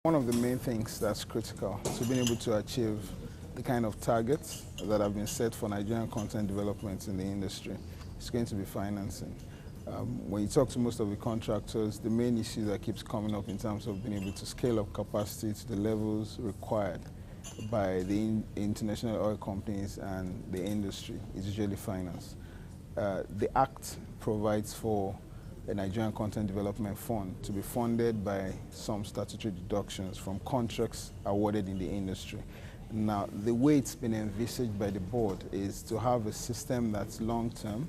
One of the main things that's critical to being able to achieve the kind of targets that have been set for Nigerian content development in the industry is going to be financing. When you talk to most of the contractors, the main issue that keeps coming up in terms of being able to scale up capacity to the levels required by the international oil companies and the industry is usually finance. The Act provides for a Nigerian Content Development Fund to be funded by some statutory deductions from contracts awarded in the industry. Now, the way it's been envisaged by the board is to have a system that's long-term,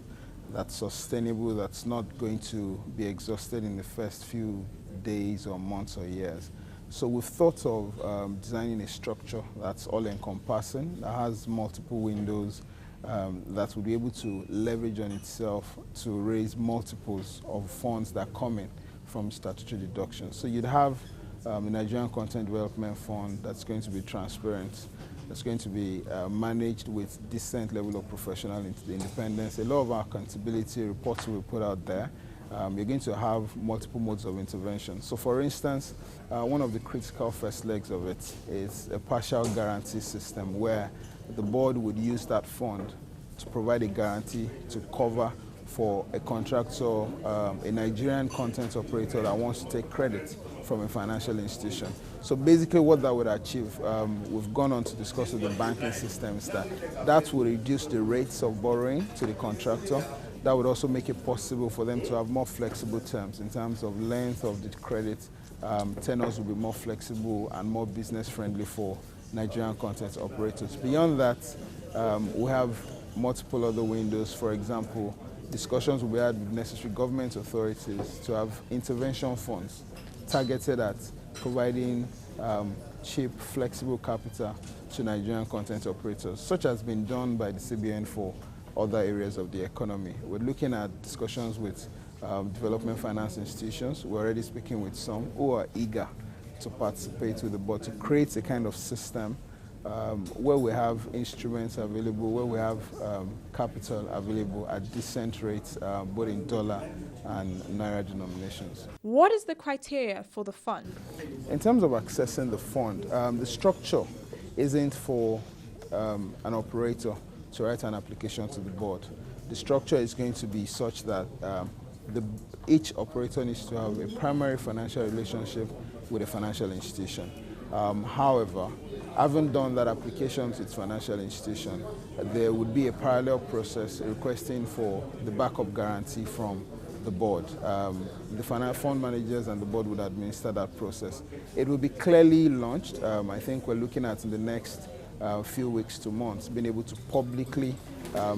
that's sustainable, that's not going to be exhausted in the first few days or months or years. So we've thought of designing a structure that's all-encompassing, that has multiple windows, that will be able to leverage on itself to raise multiples of funds that come in from statutory deductions. So you'd have a Nigerian Content Development Fund that's going to be transparent, that's going to be managed with decent level of professional independence. A lot of our accountability reports will be put out there. You're going to have multiple modes of intervention. So for instance, one of the critical first legs of it is a partial guarantee system where the board would use that fund to provide a guarantee to cover for a contractor, a Nigerian content operator that wants to take credit from a financial institution. So basically what that would achieve, we've gone on to discuss with the banking systems that will reduce the rates of borrowing to the contractor. That would also make it possible for them to have more flexible terms in terms of length of the credit. Tenors will be more flexible and more business friendly for Nigerian content operators. Beyond that, we have multiple other windows. For example, discussions will be had with necessary government authorities to have intervention funds targeted at providing cheap, flexible capital to Nigerian content operators, such has been done by the CBN for other areas of the economy. We're looking at discussions with development finance institutions. We're already speaking with some who are eager to participate with the board to create a kind of system where we have instruments available, where we have capital available at decent rates, both in dollar and naira denominations. What is the criteria for the fund? In terms of accessing the fund, the structure isn't for an operator to write an application to the board. The structure is going to be such that each operator needs to have a primary financial relationship with a financial institution. However, having done that application to its financial institution, there would be a parallel process requesting for the backup guarantee from the board. The fund managers and the board would administer that process. It will be clearly launched. I think we're looking at in the next few weeks to months, being able to publicly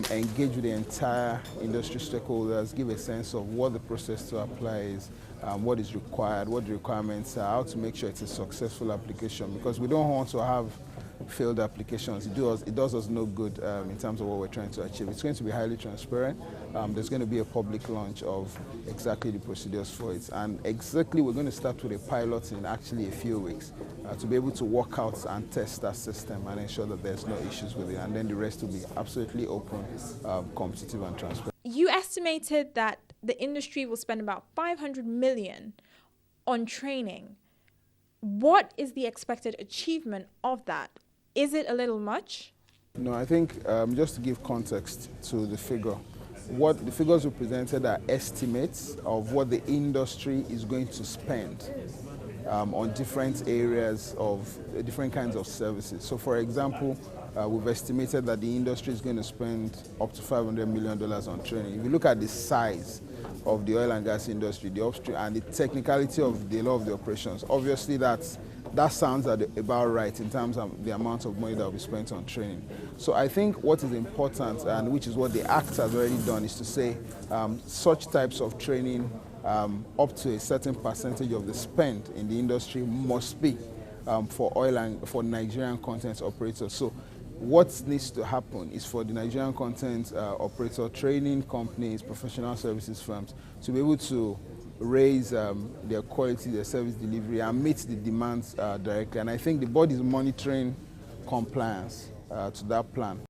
engage with the entire industry stakeholders, give a sense of what the process to apply is, what is required, what the requirements are, how to make sure it's a successful application, because we don't want to have failed applications. It does us no good in terms of what we're trying to achieve. It's going to be highly transparent. There's going to be a public launch of exactly the procedures for it. And exactly we're going to start with a pilot in actually a few weeks to be able to work out and test that system and ensure that there's no issues with it. And then the rest will be absolutely open, competitive and transparent. You estimated that the industry will spend about 500 million on training. What is the expected achievement of that? Is it a little much? No, I think just to give context to the figure, what the figures we presented are estimates of what the industry is going to spend on different areas of different kinds of services. So for example, we've estimated that the industry is going to spend up to $500 million on training. If you look at the size of the oil and gas industry, the upstream, and the technicality of the law of the operations, obviously that sounds about right in terms of the amount of money that will be spent on training. So I think what is important, and which is what the Act has already done, is to say such types of training up to a certain percentage of the spend in the industry must be for oil and for Nigerian content operators. So what needs to happen is for the Nigerian content operator training companies, professional services firms to be able to raise their quality, their service delivery, and meet the demands directly. And I think the board is monitoring compliance to that plan.